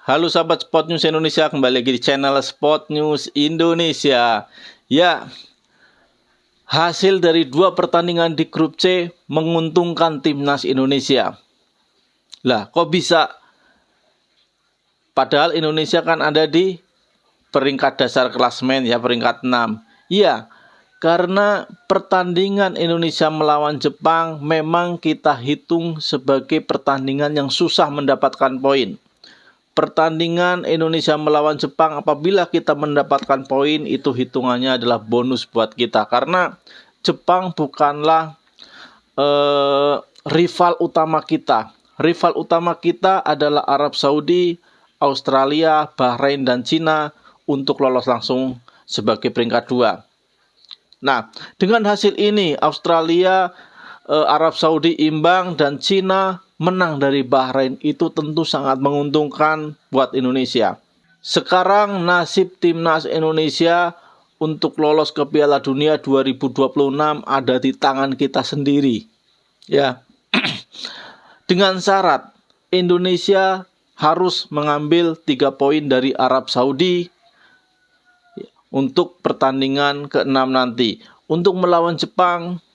Halo sahabat Sport News Indonesia, kembali lagi di channel Sport News Indonesia. Ya, hasil dari 2 pertandingan di grup C menguntungkan timnas Indonesia. Lah, kok bisa? Padahal Indonesia kan ada di peringkat dasar klasemen ya, peringkat 6. Iya, karena pertandingan Indonesia melawan Jepang memang kita hitung sebagai pertandingan yang susah mendapatkan poin. Pertandingan Indonesia melawan Jepang, apabila kita mendapatkan poin, itu hitungannya adalah bonus buat kita. Karena Jepang bukanlah rival utama kita. Rival utama kita adalah Arab Saudi, Australia, Bahrain, dan Cina untuk lolos langsung sebagai peringkat 2. Nah, dengan hasil ini Australia, Arab Saudi imbang, dan Cina menang dari Bahrain, itu tentu sangat menguntungkan buat Indonesia. Sekarang nasib timnas Indonesia untuk lolos ke Piala Dunia 2026 ada di tangan kita sendiri. Ya. Dengan syarat Indonesia harus mengambil 3 poin dari Arab Saudi untuk pertandingan ke-6 nanti. Untuk melawan Jepang,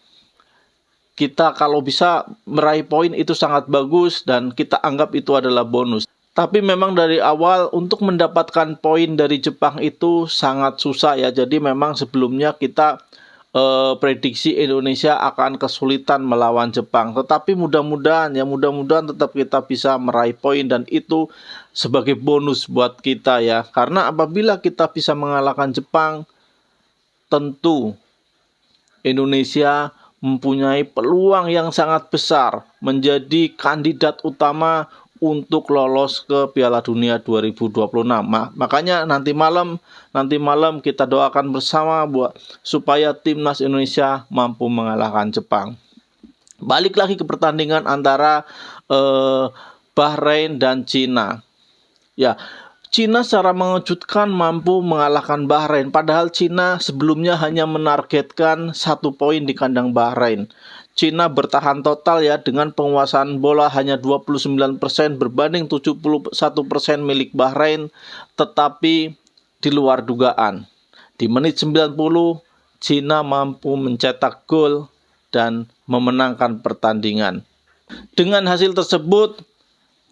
kita kalau bisa meraih poin itu sangat bagus dan kita anggap itu adalah bonus. Tapi memang dari awal untuk mendapatkan poin dari Jepang itu sangat susah ya. Jadi memang sebelumnya kita prediksi Indonesia akan kesulitan melawan Jepang. Tetapi mudah-mudahan tetap kita bisa meraih poin, dan itu sebagai bonus buat kita ya. Karena apabila kita bisa mengalahkan Jepang, tentu Indonesia mempunyai peluang yang sangat besar menjadi kandidat utama untuk lolos ke Piala Dunia 2026. Makanya nanti malam kita doakan bersama supaya timnas Indonesia mampu mengalahkan Jepang. Balik lagi ke pertandingan antara Bahrain dan Cina. Ya, Cina secara mengejutkan mampu mengalahkan Bahrain, padahal Cina sebelumnya hanya menargetkan 1 poin di kandang Bahrain. Cina bertahan total ya, dengan penguasaan bola hanya 29% berbanding 71% milik Bahrain, tetapi di luar dugaan. Di menit 90, Cina mampu mencetak gol dan memenangkan pertandingan. Dengan hasil tersebut,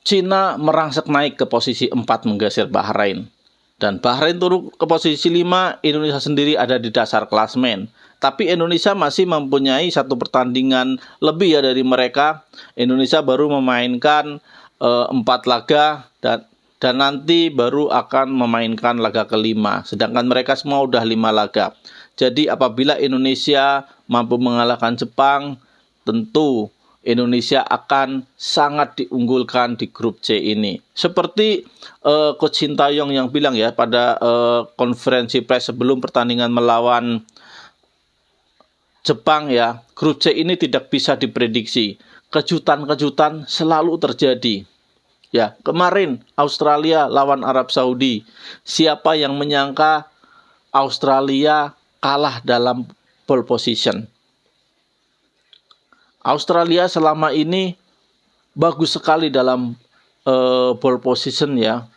Cina merangsek naik ke posisi 4 menggeser Bahrain. Dan Bahrain turun ke posisi 5, Indonesia sendiri ada di dasar klasemen. Tapi Indonesia masih mempunyai 1 pertandingan lebih ya dari mereka. Indonesia baru memainkan 4 laga dan nanti baru akan memainkan laga ke-5. Sedangkan mereka semua udah 5 laga. Jadi apabila Indonesia mampu mengalahkan Jepang, tentu Indonesia akan sangat diunggulkan di grup C ini. Seperti Coach Sintayong yang bilang ya pada konferensi pers sebelum pertandingan melawan Jepang ya, grup C ini tidak bisa diprediksi. Kejutan-kejutan selalu terjadi. Ya, kemarin Australia lawan Arab Saudi. Siapa yang menyangka Australia kalah dalam pole position? Australia selama ini bagus sekali dalam pole position ya.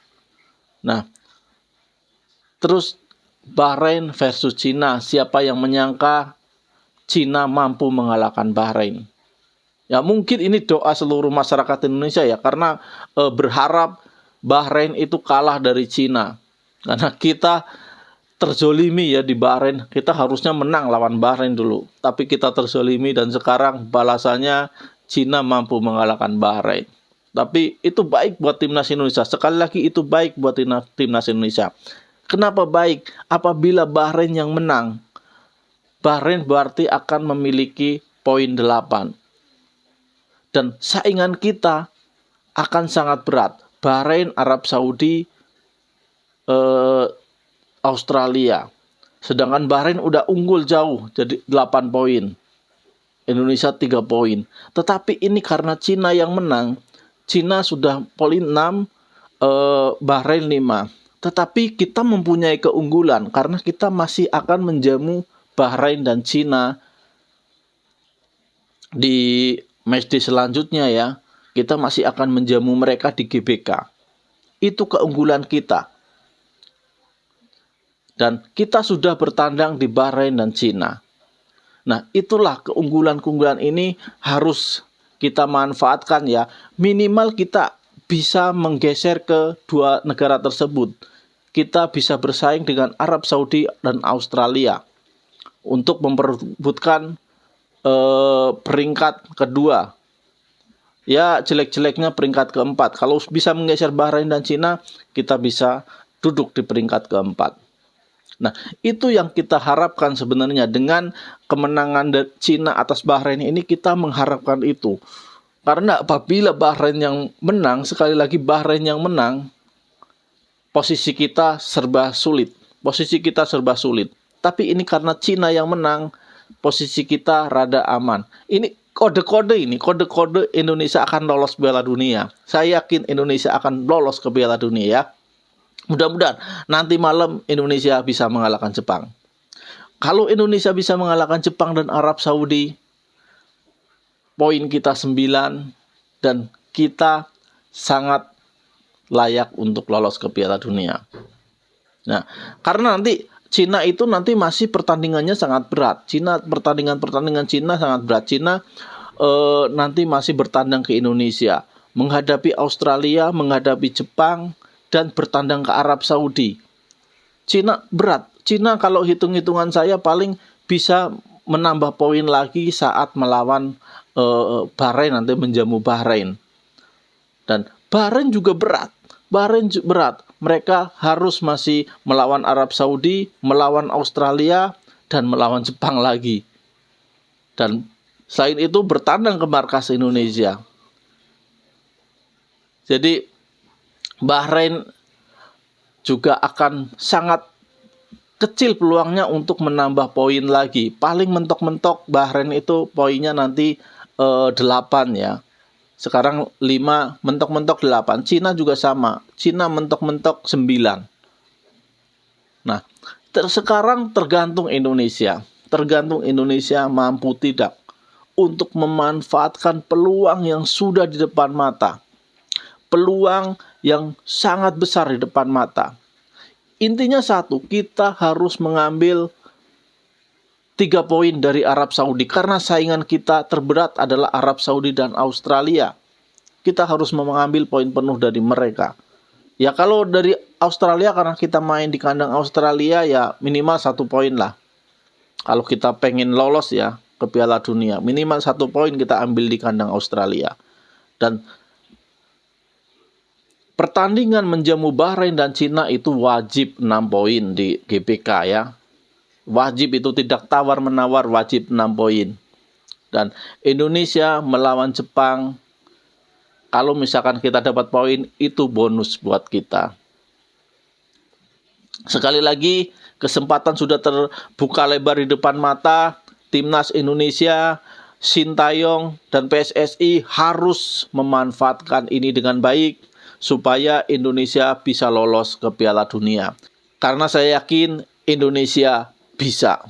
Nah, terus Bahrain versus Cina, siapa yang menyangka Cina mampu mengalahkan Bahrain? Ya mungkin ini doa seluruh masyarakat Indonesia ya, karena berharap Bahrain itu kalah dari Cina. Karena kita terzolimi ya di Bahrain, kita harusnya menang lawan Bahrain dulu, tapi kita terzolimi dan sekarang balasannya Cina mampu mengalahkan Bahrain. Tapi itu baik buat timnas Indonesia. Sekali lagi itu baik buat timnas Indonesia. Kenapa baik? Apabila Bahrain yang menang, Bahrain berarti akan memiliki poin 8. Dan saingan kita akan sangat berat. Bahrain, Arab Saudi, Australia. Sedangkan Bahrain udah unggul jauh, jadi 8 poin. Indonesia 3 poin. Tetapi ini karena Cina yang menang. Cina sudah poin 6, Bahrain 5. Tetapi kita mempunyai keunggulan karena kita masih akan menjamu Bahrain dan Cina di matchday selanjutnya ya. Kita masih akan menjamu mereka di GBK. Itu keunggulan kita. Dan kita sudah bertandang di Bahrain dan Cina. Nah, itulah keunggulan-keunggulan ini harus kita manfaatkan ya. Minimal kita bisa menggeser ke dua negara tersebut. Kita bisa bersaing dengan Arab Saudi dan Australia untuk memperebutkan peringkat kedua. Ya, jelek-jeleknya peringkat keempat. Kalau bisa menggeser Bahrain dan Cina, kita bisa duduk di peringkat keempat. Nah, itu yang kita harapkan sebenarnya dengan kemenangan Cina atas Bahrain ini, kita mengharapkan itu. Karena apabila Bahrain yang menang, sekali lagi Bahrain yang menang, posisi kita serba sulit. Posisi kita serba sulit. Tapi ini karena Cina yang menang, posisi kita rada aman. Ini kode-kode Indonesia akan lolos Piala Dunia. Saya yakin Indonesia akan lolos ke Piala Dunia ya. Mudah-mudahan nanti malam Indonesia bisa mengalahkan Jepang. Kalau Indonesia bisa mengalahkan Jepang dan Arab Saudi, poin kita 9 dan kita sangat layak untuk lolos ke Piala Dunia. Nah, karena nanti Cina itu nanti masih pertandingannya sangat berat. Pertandingan Cina sangat berat. Cina nanti masih bertandang ke Indonesia, menghadapi Australia, menghadapi Jepang, dan bertandang ke Arab Saudi. Cina berat. Cina kalau hitung-hitungan saya paling bisa menambah poin lagi saat melawan Bahrain, nanti menjamu Bahrain. Dan Bahrain juga berat. Mereka harus masih melawan Arab Saudi, melawan Australia, dan melawan Jepang lagi. Dan selain itu bertandang ke markas Indonesia. Jadi Bahrain juga akan sangat kecil peluangnya untuk menambah poin lagi. Paling mentok-mentok Bahrain itu poinnya nanti 8 ya. Sekarang 5, mentok-mentok 8. Cina juga sama. Cina mentok-mentok 9. Nah, sekarang tergantung Indonesia. Tergantung Indonesia mampu tidak untuk memanfaatkan peluang yang sudah di depan mata. Peluang yang sangat besar di depan mata. Intinya satu, kita harus mengambil 3 poin dari Arab Saudi. Karena saingan kita terberat adalah Arab Saudi dan Australia. Kita harus mengambil poin penuh dari mereka. Ya kalau dari Australia, karena kita main di kandang Australia, ya minimal 1 poin lah. Kalau kita pengen lolos ya ke Piala Dunia, minimal 1 poin kita ambil di kandang Australia. Dan pertandingan menjamu Bahrain dan Cina itu wajib 6 poin di GBK ya. Wajib, itu tidak tawar-menawar, wajib 6 poin. Dan Indonesia melawan Jepang, kalau misalkan kita dapat poin, itu bonus buat kita. Sekali lagi, kesempatan sudah terbuka lebar di depan mata. Timnas Indonesia, Sintayong, dan PSSI harus memanfaatkan ini dengan baik supaya Indonesia bisa lolos ke Piala Dunia. Karena saya yakin Indonesia bisa.